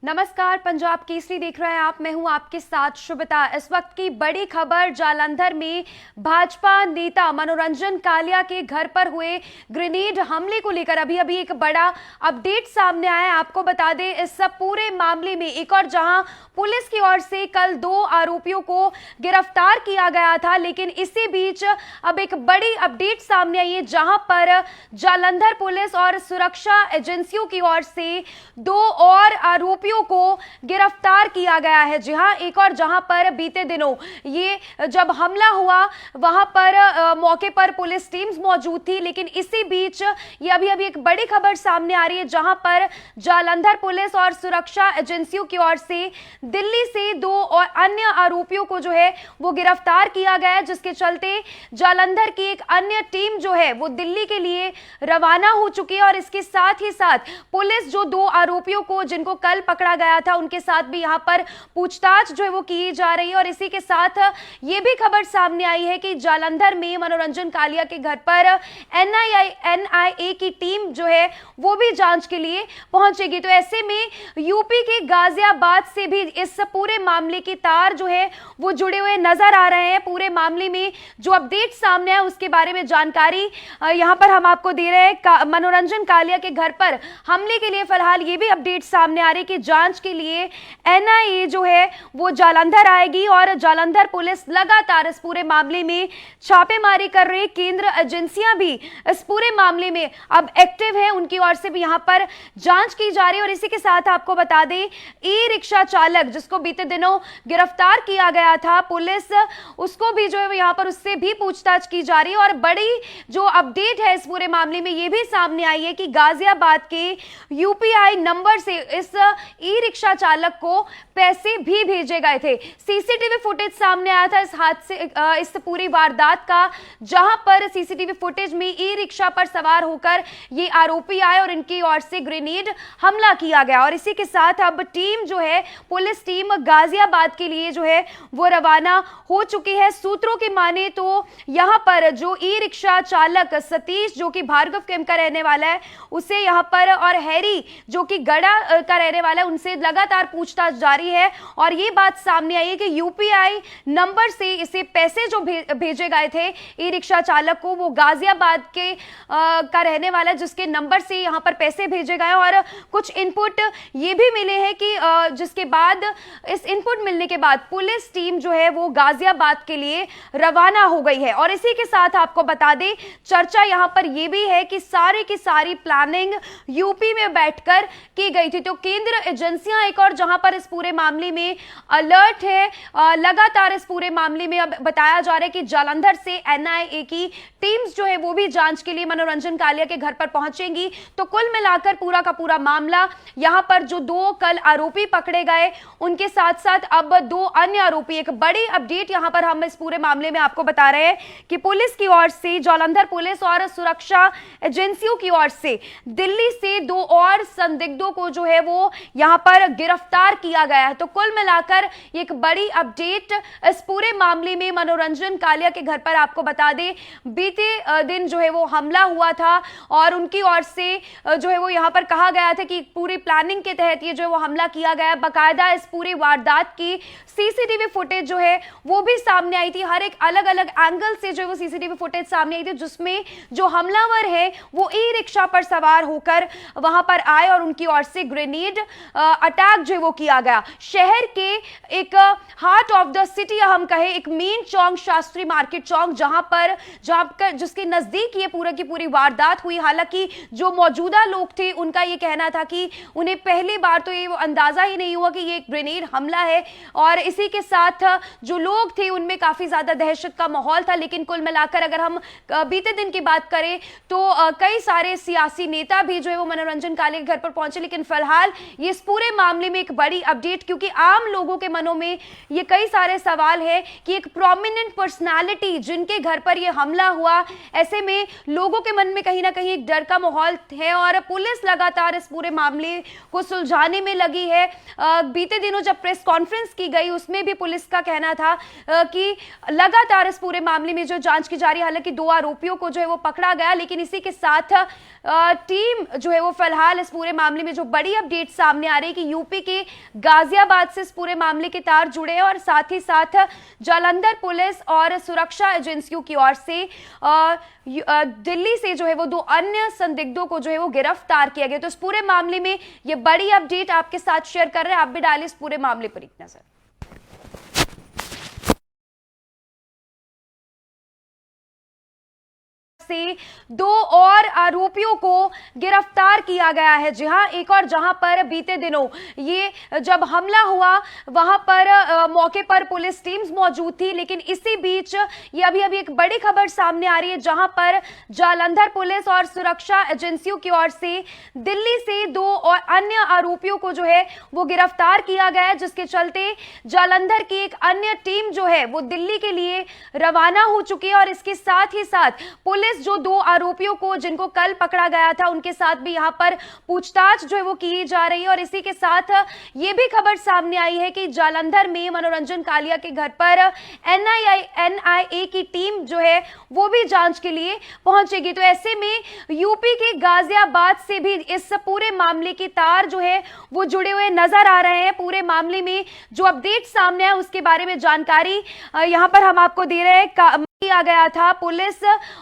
नमस्कार, पंजाब केसरी देख रहे हैं आप। मैं हूं आपके साथ शुभता। इस वक्त की बड़ी खबर, जालंधर में भाजपा नेता मनोरंजन कालिया के घर पर हुए ग्रेनेड हमले को लेकर अभी अभी एक बड़ा अपडेट सामने आया है। आपको बता दें, इस सब पूरे मामले में एक और जहां पुलिस की ओर से कल 2 आरोपियों को गिरफ्तार किया गया था, लेकिन इसी बीच अब एक बड़ी अपडेट सामने आई है जहां पर जालंधर पुलिस और सुरक्षा एजेंसियों की ओर से 2 और आरोपियों को गिरफ्तार किया गया है। जी हां, एक और जहां पर बीते दिनों ये जब हमला हुआ वहां पर मौके पर पुलिस टीम्स मौजूद थी, लेकिन इसी बीच ये अभी अभी एक बड़ी खबर सामने आ रही है जहां पर जालंधर पुलिस और सुरक्षा एजेंसियों की ओर से दिल्ली से 2 और अन्य आरोपियों को जो है वो गिरफ्तार किया गया है, जिसके चलते जालंधर की एक अन्य टीम जो है वो दिल्ली के लिए रवाना हो चुकी है। और इसके साथ ही साथ पुलिस जो 2 आरोपियों को जिनको कल पकड़ा गया था उनके साथ भी यहां पर पूछताछ जो है वो की जा रही है। और इसी के साथ ये भी खबर सामने आई है कि जालंधर में मनोरंजन कालिया के घर पर एनआईए की टीम जो है वो भी जांच के लिए पहुंचेगी। तो ऐसे में यूपी के गाजियाबाद से भी इस पूरे मामले के तार जो है वो जुड़े हुए नजर आ रहे हैं। पूरे मामले में जो अपडेट सामने है उसके बारे में जानकारी यहां पर हम आपको दे रहे हैं। मनोरंजन कालिया के घर पर हमले के लिए फिलहाल ये भी अपडेट सामने आ रही है कि जांच के लिए एनआईए जो है वो जालंधर आएगी और जालंधर पुलिस लगातार इस पूरे मामले में छापेमारी कर रही है। केंद्र एजेंसियां भी इस पूरे मामले में अब एक्टिव है, उनकी ओर से भी यहां पर जांच की जा रही है। और इसी के साथ आपको बता दें, ई रिक्शा चालक जिसको बीते दिनों गिरफ्तार किया गया था, पुलिस उसको भी जो है यहां पर उससे भी पूछताछ की जा रही है। और बड़ी जो अपडेट है इस पूरे मामले में ये भी सामने आई है कि गाजियाबाद के यूपीआई नंबर से इस ई रिक्शा चालक को पैसे भी भेजे गए थे। सीसीटीवी फुटेज सामने आया था इस हादसे इस पूरी वारदात का, जहां पर सीसीटीवी फुटेज में ई रिक्शा पर सवार होकर ये आरोपी आए और इनकी ओर से ग्रेनेड हमला किया गया। और इसी के साथ अब टीम जो है पुलिस टीम गाजियाबाद के लिए जो है वो रवाना हो चुकी है। सूत्रों की माने तो यहां पर जो ई रिक्शा चालक सतीश जो कि भार्गव कैंप का रहने वाला है उसे यहां पर, और हैरी जो कि गड़ा का रहने वाला है, उनसे लगातार पूछताछ जारी है। और ये बात सामने आई है कि यूपीआई नंबर से इसे पैसे जो भेजे गए थे ई रिक्शा चालक को, वो गाजियाबाद के का रहने वाला है जिसके नंबर से यहां पर पैसे भेजे गए। और कुछ इनपुट ये भी मिले हैं कि जिसके बाद इस इनपुट मिलने के बाद पुलिस टीम जो है वो गाजियाबाद के लिए रवाना हो गई है। और इसी के साथ आपको बता दें, चर्चा यहां पर यह भी है कि सारी की सारी प्लानिंग यूपी में बैठकर की गई थी। तो केंद्र एजेंसियां एक और जहां पर इस पूरे मामले में अलर्ट है, लगातार इस पूरे मामले में अब बताया जा रहा है कि जालंधर से एनआईए की टीम्स जो है वो भी जांच के लिए मनोरंजन कालिया के घर पर पहुंचेंगी। तो कुल मिलाकर पूरा का पूरा मामला, यहां पर जो 2 कल आरोपी पकड़े गए उनके साथ साथ अब 2 अन्य आरोपी, एक बड़ी अपडेट यहां पर हम इस पूरे मामले में आपको बता रहे हैं कि पुलिस की ओर से, जालंधर पुलिस और सुरक्षा एजेंसियों की ओर से दिल्ली से 2 और संदिग्धों को जो है वो यहां पर गिरफ्तार किया गया है। तो कुल मिलाकर एक बड़ी अपडेट इस पूरे मामले में मनोरंजन कालिया के घर पर आपको बता दें, बीते दिन जो है वो हमला हुआ था और उनकी ओर से जो है वो यहां पर कहा गया था कि पूरी प्लानिंग के तहत ये जो है वो हमला किया गया। बाकायदा इस पूरी वारदात की सीसीटीवी फुटेज जो है वो भी सामने आई थी, हर एक अलग अलग एंगल से जो है वो सीसीटीवी फुटेज सामने आई थी, जिसमें जो हमलावर है वो ई रिक्शा पर सवार होकर वहां पर आए और उनकी ओर से ग्रेनेड अटैक जो वो किया गया। शहर के एक हार्ट ऑफ द सिटी हम कहे, एक मेन चौक, शास्त्री मार्केट चौक, जहां पर जिसके नजदीक ये पूरा की पूरी वारदात हुई। हालांकि जो मौजूदा लोग थे उनका ये कहना था कि उन्हें पहली बार तो ये अंदाजा ही नहीं हुआ कि ये एक ग्रेनेड हमला है। और इसी के साथ जो लोग थे उनमें काफी ज्यादा दहशत का माहौल था। लेकिन कुल मिलाकर अगर हम बीते दिन की बात करें तो कई सारे सियासी नेता भी जो है वो मनोरंजन कालिया के घर पर पहुंचे। लेकिन फिलहाल ये इस पूरे मामले में एक बड़ी अपडेट, क्योंकि आम लोगों के मनों में ये कई सारे सवाल है कि एक प्रोमिनेंट पर्सनालिटी जिनके घर पर ये हमला हुआ, ऐसे में लोगों के मन में कहीं ना कहीं एक डर का माहौल है। और पुलिस लगातार इस पूरे मामले को सुलझाने में लगी है। बीते दिनों जब प्रेस कॉन्फ्रेंस की गई उसमें भी पुलिस का कहना था कि लगातार इस पूरे मामले में जो जांच की जा रही है। हालांकि 2 आरोपियों को जो है वो पकड़ा गया, लेकिन इसी के साथ टीम जो है वो फिलहाल इस पूरे मामले में जो बड़ी अपडेट सामने आ रही है कि यूपी के गाजियाबाद से इस पूरे मामले के तार जुड़े हैं और साथ ही साथ जालंधर पुलिस और सुरक्षा एजेंसियों की ओर से दिल्ली से जो है वो 2 अन्य संदिग्धों को जो है वो गिरफ्तार किया गया। तो इस पूरे मामले में ये बड़ी अपडेट आपके साथ शेयर कर रहे हैं, आप भी डालिए इस पूरे मामले पर एक नजर। से 2 और आरोपियों को गिरफ्तार किया गया है। जी हां, एक और जहां पर बीते दिनों ये जब हमला हुआ वहां पर मौके पर पुलिस टीम्स मौजूद थी, लेकिन इसी बीच ये अभी एक बड़ी खबर सामने आ रही है जहां पर जालंधर पुलिस और सुरक्षा एजेंसियों की ओर से दिल्ली से 2 और अन्य आरोपियों को जो है वो गिरफ्तार किया गया है, जिसके चलते जालंधर की एक अन्य टीम जो है वो दिल्ली के लिए रवाना हो चुकी है। और इसके साथ ही साथ पुलिस जो 2 आरोपियों को जिनको कल पकड़ा गया था उनके साथ भी यहां पर पूछताछ जो है वो की जा रही है। और इसी के साथ ये भी खबर सामने आई है कि जालंधर में मनोरंजन कालिया के घर पर एनआईए की टीम जो है वो भी जांच के लिए पहुंचेगी। तो ऐसे में यूपी के गाजियाबाद से भी इस पूरे मामले के तार जो है वो जुड़े हुए नजर आ रहे हैं। पूरे मामले में जो अपडेट सामने है उसके बारे में जानकारी यहां पर हम आपको दे रहे हैं। किया गया था पुलिस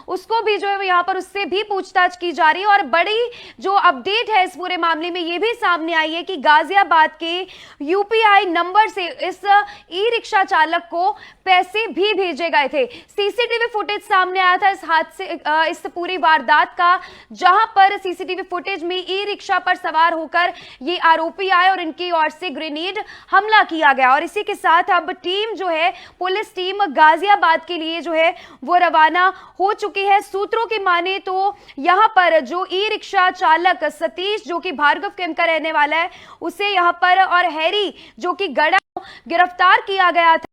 उसको भी जो है यहाँ पर उससे भी पूछताछ की जा रही है। और बड़ी जो अपडेट है इस पूरे मामले में ये भी सामने आई है कि गाजियाबाद के यूपीआई नंबर से इस ई रिक्शा चालक को पैसे भी भेजे गए थे। सीसीटीवी फुटेज सामने आया था इस हादसे इस पूरी वारदात का, जहां पर सीसीटीवी फुटेज में ई रिक्शा पर सवार होकर ये आरोपी आए और इनकी ओर से ग्रेनेड हमला किया गया। और इसी के साथ अब टीम जो है पुलिस टीम गाजियाबाद के लिए जो है वो रवाना हो चुकी है। सूत्रों की माने तो यहां पर जो ई रिक्शा चालक सतीश जो कि भार्गव कैंप का रहने वाला है उसे यहां पर और हैरी जो कि गड़ा गिरफ्तार किया गया था।